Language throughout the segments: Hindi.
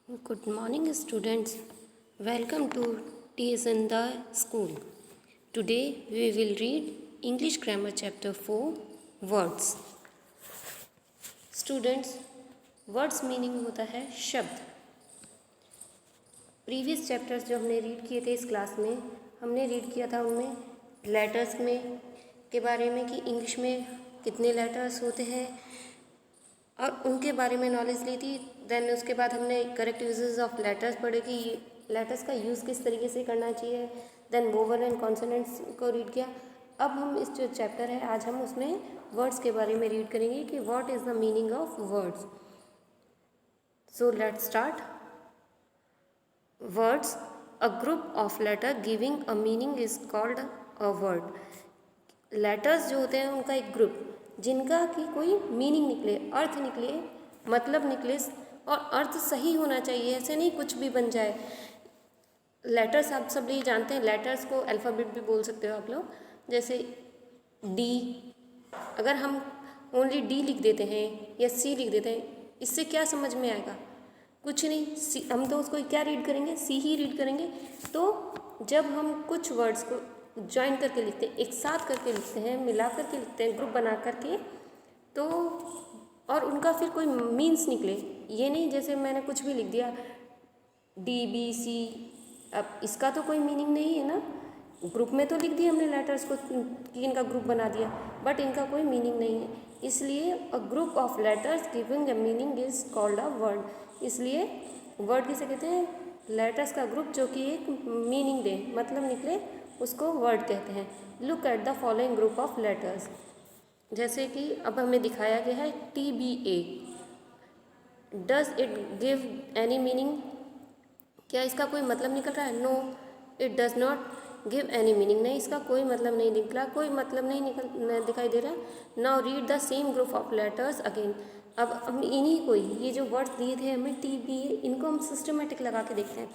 Good morning, students. Welcome to TS in the School. Today we will read English Grammar Chapter 4 Words. Students, words meaning होता है शब्द. प्रीवियस चैप्टर्स जो हमने रीड किए थे इस क्लास में, हमने रीड किया था उनमें लेटर्स में के बारे में कि इंग्लिश में कितने लेटर्स होते हैं और उनके बारे में नॉलेज ली थी. देन उसके बाद हमने करेक्ट यूजेस ऑफ लेटर्स पढ़े कि लेटर्स का यूज़ किस तरीके से करना चाहिए. देन वोवल एंड कॉन्सोनेंट्स को रीड किया. अब हम इस जो चैप्टर है आज हम उसमें वर्ड्स के बारे में रीड करेंगे कि what is the meaning of words. So let's start. Words, a group of letter giving a meaning is called a word. Letters जो होते हैं उनका एक ग्रुप जिनका कि कोई मीनिंग निकले, अर्थ निकले, मतलब निकले और अर्थ सही होना चाहिए. ऐसे नहीं कुछ भी बन जाए. लेटर्स आप सब ये जानते हैं, लेटर्स को अल्फ़ाबेट भी बोल सकते हो आप लोग. जैसे डी, अगर हम ओनली डी लिख देते हैं या सी लिख देते हैं, इससे क्या समझ में आएगा? कुछ नहीं. सी हम तो उसको क्या रीड करेंगे? सी ही रीड करेंगे. तो जब हम कुछ वर्ड्स को ज्वाइन करके लिखते हैं, एक साथ करके लिखते हैं, मिला करके लिखते हैं, ग्रुप बना करके, तो और उनका फिर कोई मीन्स निकले. ये नहीं जैसे मैंने कुछ भी लिख दिया डी बी सी, अब इसका तो कोई मीनिंग नहीं है ना. ग्रुप में तो लिख दिया हमने लेटर्स को कि इनका ग्रुप बना दिया, बट इनका कोई मीनिंग नहीं है. इसलिए अ group of letters giving a meaning is called a word. इसलिए वर्ड किसे कहते हैं? लेटर्स का ग्रुप जो कि एक मीनिंग दे, मतलब निकले, उसको वर्ड कहते हैं. Look at the following group of letters. जैसे कि अब हमें दिखाया गया है TBA. Does it give any meaning? क्या इसका कोई मतलब निकल रहा है? No, it does not give any meaning. नहीं, इसका कोई मतलब नहीं निकला, कोई मतलब नहीं दिखाई दे रहा. Now read the same group of letters again. अब हम इन्हीं को ही, ये जो वर्ड्स दिए थे हमें TBA, इनको हम सिस्टमेटिक लगा के देखते हैं.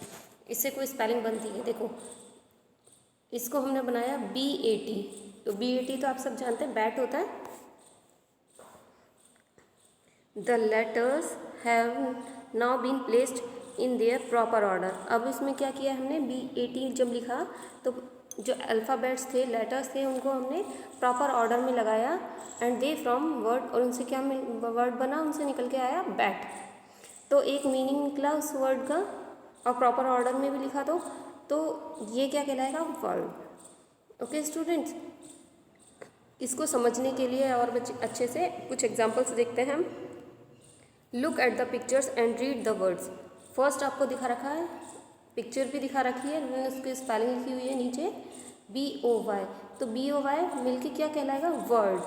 इससे कोई स्पेलिंग बनती है. देखो, इसको हमने बनाया BAT. तो BAT तो आप सब जानते हैं, बैट होता है. The letters have now been placed in their proper order. अब इसमें क्या किया हमने? BAT जब लिखा तो जो अल्फ़ाबेट्स थे, लेटर्स थे, उनको हमने प्रॉपर ऑर्डर में लगाया. एंड दे फ्रॉम वर्ड, और उनसे क्या वर्ड बना? उनसे निकल के आया बैट. तो एक मीनिंग निकला उस वर्ड का, और प्रॉपर ऑर्डर में भी लिखा तो ये क्या कहलाएगा? वर्ड. ओके स्टूडेंट्स, इसको समझने के लिए और अच्छे से कुछ एग्जाम्पल्स देखते हैं हम. Look at the pictures and read the words. First आपको दिखा रखा है, पिक्चर भी दिखा रखी है, मैंने उसकी स्पेलिंग लिखी हुई है नीचे BOY. तो BOY मिलके क्या कहलाएगा? वर्ड.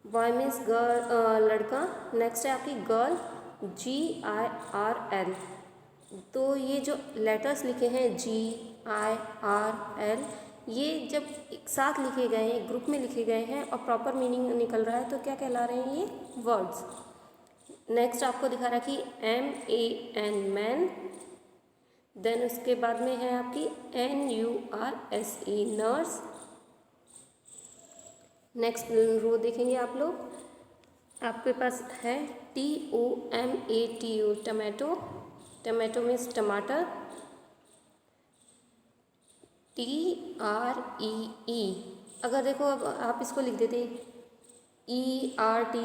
बॉय मीन्स गर्ल, लड़का. नेक्स्ट है आपकी गर्ल, GIRL. तो ये जो लेटर्स लिखे हैं GIRL, ये जब एक साथ लिखे गए हैं, एक ग्रुप में लिखे गए हैं और प्रॉपर मीनिंग निकल रहा है, तो क्या कहला रहे हैं? ये वर्ड्स. नेक्स्ट आपको दिखा रहा कि MAN मैन. देन उसके बाद में है आपकी NURSE नर्स. नेक्स्ट रो देखेंगे आप लोग, आपके पास है TOMATO टमाटो. टमाटो मीन्स टमाटर. TREE. अगर देखो, अब आप इसको लिख देते ERTE,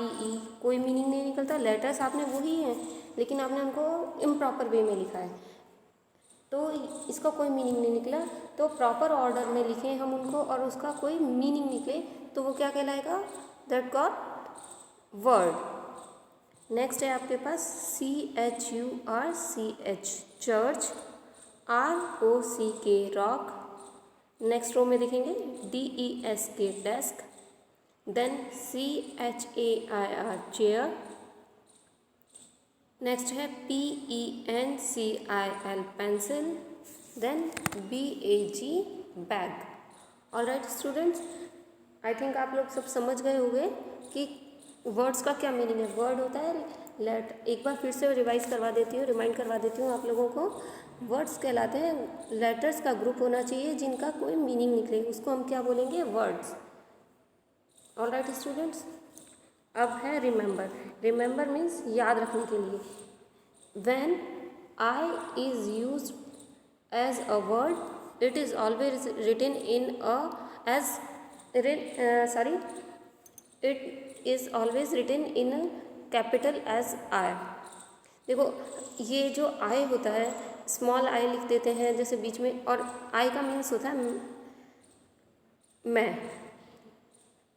कोई मीनिंग नहीं निकलता. लेटर्स आपने वही हैं, लेकिन आपने उनको इम्प्रॉपर वे में लिखा है, तो इसका कोई मीनिंग नहीं निकला. तो प्रॉपर ऑर्डर में लिखें हम उनको और उसका कोई मीनिंग निकले, तो वो क्या कहलाएगा? That got word. नेक्स्ट है आपके पास CHURCH church. ROCK rock. Next row में देखेंगे DESK desk. Then CHAIR chair. Next है PENCIL pencil. Then BAG bag. Alright students, I think आप लोग सब समझ गए होंगे कि वर्ड्स का क्या मीनिंग है. वर्ड होता है एक बार फिर से रिवाइज करवा देती हूँ, रिमाइंड करवा देती हूँ आप लोगों को. वर्ड्स कहलाते हैं, लेटर्स का ग्रुप होना चाहिए जिनका कोई मीनिंग निकले, उसको हम क्या बोलेंगे? वर्ड्स. ऑलराइट स्टूडेंट्स, अब है रिमेंबर. रिमेंबर मीन्स याद रखने के लिए. When I is used as a word, it is always written in a as it is always written in a capital as I। देखो ये जो I होता है, स्मॉल I लिख देते हैं जैसे बीच में, और I का मीन्स होता है मैं।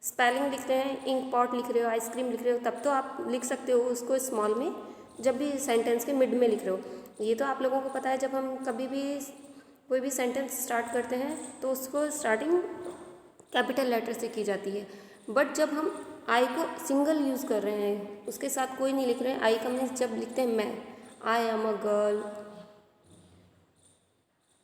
स्पेलिंग लिख रहे हैं, इंक पॉट लिख रहे हो, आइसक्रीम लिख रहे हो, तब तो आप लिख सकते हो उसको स्मॉल में, जब भी सेंटेंस के मिड में लिख रहे हो। ये तो आप लोगों को पता है, जब हम कभी भी कोई भी सेंटेंस स्टार्ट करते हैं तो उसको स्टार्टिंग कैपिटल लेटर से की जाती है। बट जब हम आई को सिंगल यूज़ कर रहे हैं, उसके साथ कोई नहीं लिख रहे हैं, आई का मीन्स जब लिखते हैं मैं, I am a girl,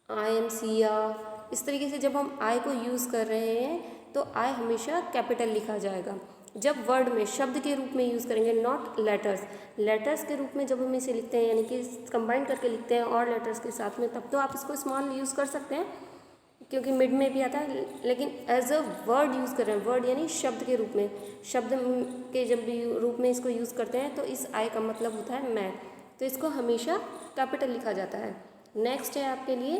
I am Siya, इस तरीके से जब हम आई को यूज़ कर रहे हैं तो आई हमेशा कैपिटल लिखा जाएगा। जब वर्ड में शब्द के रूप में यूज़ करेंगे, नॉट लेटर्स, लेटर्स के रूप में जब हम इसे लिखते हैं, यानी कि कंबाइन करके लिखते हैं और लेटर्स के साथ में, तब तो आप इसको स्मॉल यूज़ कर सकते हैं क्योंकि मिड में भी आता है। लेकिन एज अ वर्ड यूज़ कर रहे हैं, वर्ड यानी शब्द के रूप में, शब्द के जब भी रूप में इसको यूज़ करते हैं तो इस आई का मतलब होता है मैं, तो इसको हमेशा कैपिटल लिखा जाता है। नेक्स्ट है आपके लिए,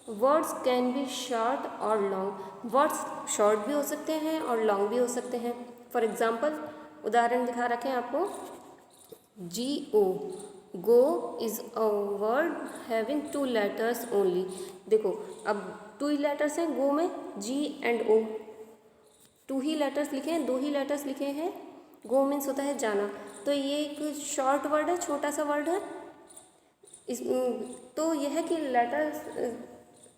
वर्ड्स कैन बी शॉर्ट और लॉन्ग। वर्ड्स शॉर्ट भी हो सकते हैं और लॉन्ग भी हो सकते हैं। फॉर एग्जाम्पल उदाहरण दिखा रखे हैं आपको, GO, go is a word having 2 letters only. देखो अब 2 ही लेटर्स हैं गो में, G and O, 2 he letters लिखे हैं, 2 ही लेटर्स लिखे हैं। गो मीन्स होता है जाना, तो ये एक शॉर्ट वर्ड है, छोटा सा वर्ड है। इस तो यह है कि लेटर्स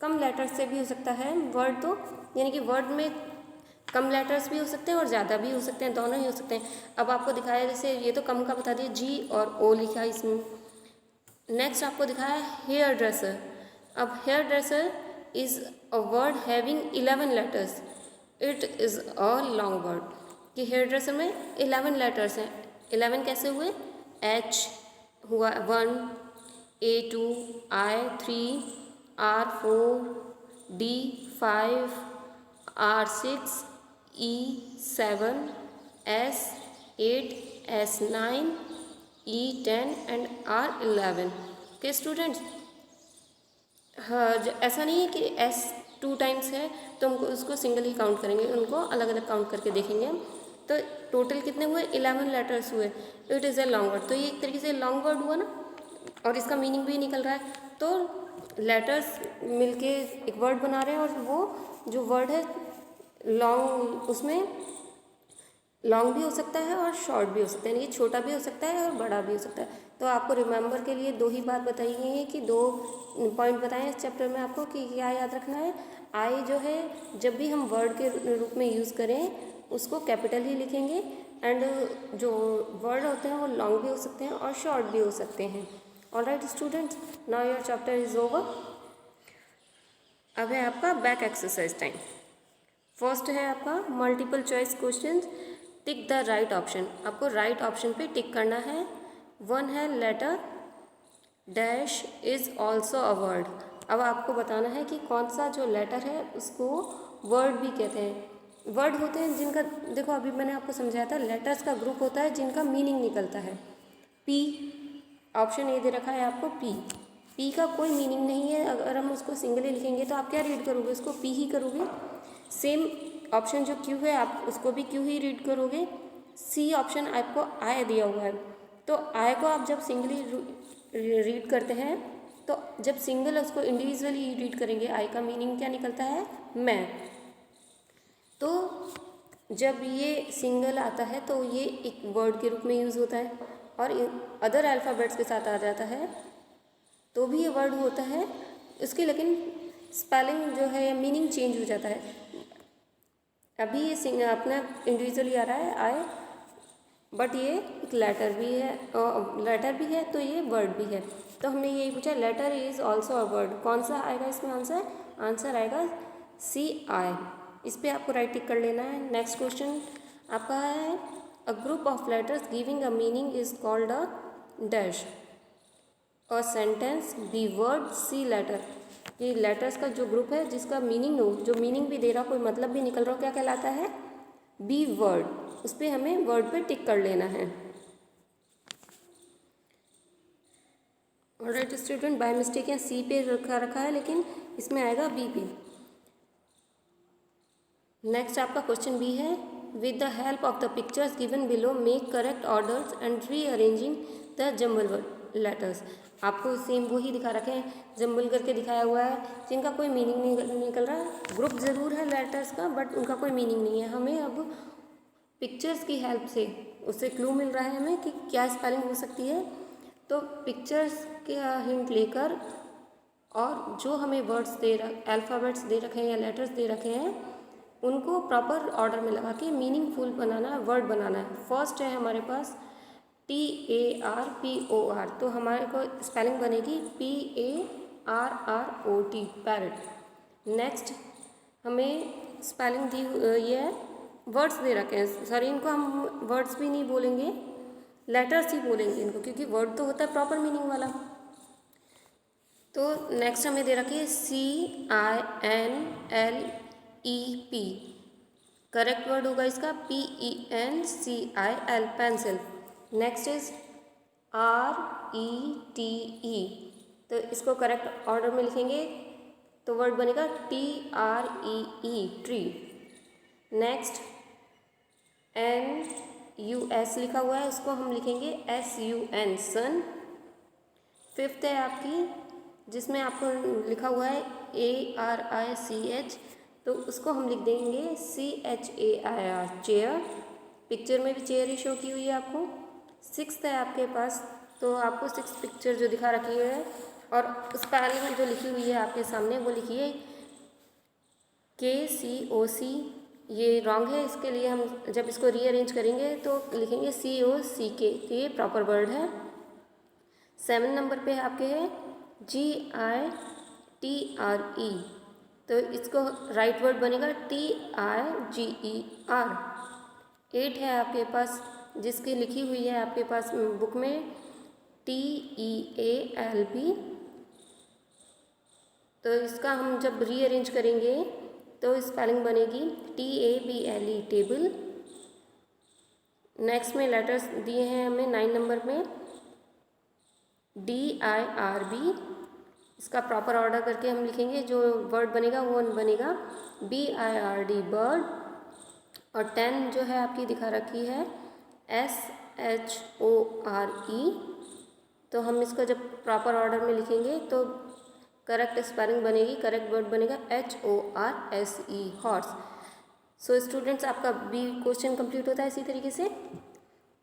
कम लेटर्स से भी हो सकता है वर्ड, तो यानी कि वर्ड में कम लेटर्स भी हो सकते हैं और ज़्यादा भी हो सकते हैं, दोनों ही हो सकते हैं। अब आपको दिखाया, जैसे ये तो कम का बता दिया, G और O लिखा है इसमें। नेक्स्ट आपको दिखाया हेयर ड्रेसर। अब hairdresser is a word having 11 letters, it is a long word. कि हेयर ड्रेसर में 11 लेटर्स हैं। 11 कैसे हुए, H हुआ 1, A2, I3, R4, D5, R6, E7, S8, S9, E10 and R11। Okay students, हाँ ऐसा नहीं है कि S 2 टाइम्स है तो हम उसको सिंगल ही काउंट करेंगे, उनको अलग अलग काउंट करके देखेंगे हम। तो टोटल कितने हुए, 11 लेटर्स हुए। It is a long word, तो ये एक तरीके से लॉन्ग वर्ड हुआ ना, और इसका मीनिंग भी निकल रहा है। तो लेटर्स मिलके एक वर्ड बना रहे हैं, और वो जो वर्ड है लॉन्ग, उसमें लॉन्ग भी हो सकता है और शॉर्ट भी हो सकता है, यानी कि छोटा भी हो सकता है और बड़ा भी हो सकता है। तो आपको रिमेंबर के लिए 2 ही बात बताई गई है, कि 2 पॉइंट बताए इस चैप्टर में आपको कि क्या याद रखना है। आई जो है जब भी हम वर्ड के रूप में यूज़ करें उसको कैपिटल ही लिखेंगे, एंड जो वर्ड होते हैं वो लॉन्ग भी हो सकते हैं और शॉर्ट भी हो सकते हैं। Alright students, now your chapter is over. अब है आपका बैक एक्सरसाइज टाइम। फर्स्ट है आपका multiple choice questions, tick the right option. आपको राइट ऑप्शन पे टिक करना है। 1 है letter dash is also a word. अब आपको बताना है कि कौन सा जो लेटर है उसको वर्ड भी कहते हैं। वर्ड होते हैं जिनका, देखो अभी मैंने आपको समझाया था, लेटर्स का ग्रुप होता है जिनका मीनिंग निकलता है। P, ऑप्शन ए दे रखा है आपको P का कोई मीनिंग नहीं है, अगर हम उसको सिंगली लिखेंगे तो आप क्या रीड करोगे, उसको P ही करोगे। सेम ऑप्शन जो Q है आप उसको भी Q ही रीड करोगे। C ऑप्शन आपको I दिया हुआ है, तो I को आप जब सिंगली रीड करते हैं, तो जब सिंगल उसको इंडिविजुअली रीड करेंगे, I का मीनिंग क्या निकलता है, मैं। तो जब ये सिंगल आता है तो ये एक वर्ड के रूप में यूज़ होता है, और अदर अल्फ़ाबेट्स के साथ आ जाता है तो भी ये वर्ड होता है उसकी, लेकिन स्पेलिंग जो है या मीनिंग चेंज हो जाता है। अभी ये अपना इंडिविजुअली आ रहा है आई, बट ये एक लेटर भी है तो ये वर्ड भी है। तो हमने यही पूछा, letter is also a word, कौन सा आएगा इसमें आंसर आएगा CI। इस पर आपको राइट टिक कर लेना है। नेक्स्ट क्वेश्चन आपका है, a group of letters giving a meaning is called a dash, a sentence B word C letter. ये लेटर्स का जो ग्रुप है जिसका मीनिंग हो, जो मीनिंग भी दे रहा, कोई मतलब भी निकल रहा हो, क्या कहलाता है, बी वर्ड। उस पर हमें वर्ड पे टिक कर लेना है। ऑलराइट स्टूडेंट, बाय मिस्टेक यहाँ सी पे रखा है, लेकिन इसमें आएगा बी पे। नेक्स्ट आपका क्वेश्चन बी है, with the help of the pictures given below make correct orders and rearranging the jumble letters. आपको सेम वही दिखा रखे हैं, जम्बल करके दिखाया हुआ है, जिनका कोई मीनिंग नहीं निकल रहा है। ग्रुप ज़रूर है लेटर्स का, बट उनका कोई मीनिंग नहीं है। हमें अब पिक्चर्स की हेल्प से उससे क्लू मिल रहा है हमें कि क्या स्पेलिंग हो सकती है। तो पिक्चर्स के हिंट लेकर और जो हमें वर्ड्स अल्फ़ाबेट्स दे रखे हैं या लेटर्स दे रखे हैं, उनको प्रॉपर ऑर्डर में लगा के मीनिंगफुल बनाना है, वर्ड बनाना है। फर्स्ट है हमारे पास TARPOR, तो हमारे को स्पेलिंग बनेगी PARROT, पैरट। नेक्स्ट हमें स्पेलिंग दी ये है, वर्ड्स दे रखे हैं, सॉरी इनको हम वर्ड्स भी नहीं बोलेंगे, लेटर्स ही बोलेंगे इनको, क्योंकि वर्ड तो होता है प्रॉपर मीनिंग वाला। तो नेक्स्ट हमें दे रखी है CINLEP, करेक्ट वर्ड होगा इसका PENCIL, pencil. Next is RETE, तो इसको करेक्ट ऑर्डर में लिखेंगे तो वर्ड बनेगा TREE, ट्री। नेक्स्ट NUS लिखा हुआ है, उसको हम लिखेंगे SUN, सन। फिफ्थ है आपकी, जिसमें आपको लिखा हुआ है ARICH, तो उसको हम लिख देंगे CHAIR, चेयर। पिक्चर में भी चेयर ही शो की हुई है आपको। सिक्स्थ है आपके पास, तो आपको सिक्स पिक्चर जो दिखा रखी है और उस पैनल में जो लिखी हुई है आपके सामने, वो लिखिए KCOC। ये रॉन्ग है, इसके लिए हम जब इसको रीअरेंज करेंगे तो लिखेंगे COCK, तो ये प्रॉपर वर्ड है। 7 नंबर पे आपके है GITRE, तो इसको राइट वर्ड बनेगा TIGER। 8 है आपके पास, जिसकी लिखी हुई है आपके पास बुक में TEALB, तो इसका हम जब रीअरेंज करेंगे तो स्पेलिंग बनेगी TABLE, टेबल। नेक्स्ट में लेटर्स दिए हैं हमें 9 नंबर में DIRB, इसका प्रॉपर ऑर्डर करके हम लिखेंगे, जो वर्ड बनेगा वो बनेगा BIRD, बर्ड। और 10 जो है आपकी दिखा रखी है SHORE, तो हम इसका जब प्रॉपर ऑर्डर में लिखेंगे तो करेक्ट स्पेलिंग बनेगी, करेक्ट वर्ड बनेगा HORSE, हॉर्स। सो स्टूडेंट्स, आपका बी क्वेश्चन कंप्लीट होता है इसी तरीके से।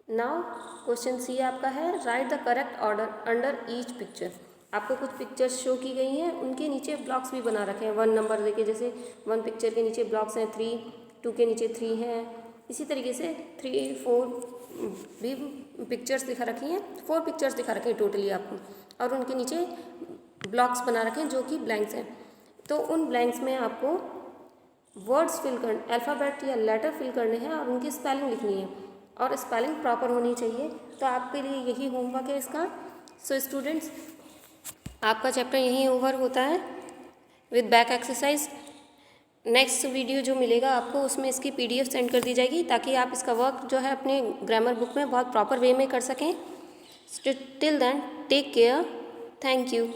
नाउ क्वेश्चन सी आपका है, right the correct order under each picture. आपको कुछ पिक्चर्स शो की गई हैं, उनके नीचे ब्लॉक्स भी बना रखे हैं 1 नंबर देके, जैसे 1 पिक्चर के नीचे ब्लॉक्स हैं 3, 2 के नीचे 3 हैं, इसी तरीके से 3, 4 भी पिक्चर्स दिखा रखी हैं, 4 पिक्चर्स दिखा रखे हैं टोटली आपको, और उनके नीचे ब्लॉक्स बना रखे हैं जो कि ब्लैंक्स हैं। तो उन ब्लैंक्स में आपको वर्ड्स फिल करने, अल्फ़ाबेट या लेटर फिल करने हैं और उनकी स्पेलिंग लिखनी है, और स्पेलिंग प्रॉपर होनी चाहिए। तो आपके लिए यही होमवर्क है इसका। सो स्टूडेंट्स, आपका चैप्टर यहीं ओवर होता है with back exercise. Next video जो मिलेगा आपको, उसमें इसकी PDF सेंड कर दी जाएगी, ताकि आप इसका वर्क जो है अपने ग्रामर बुक में बहुत प्रॉपर वे में कर सकें। Till then take care, thank you.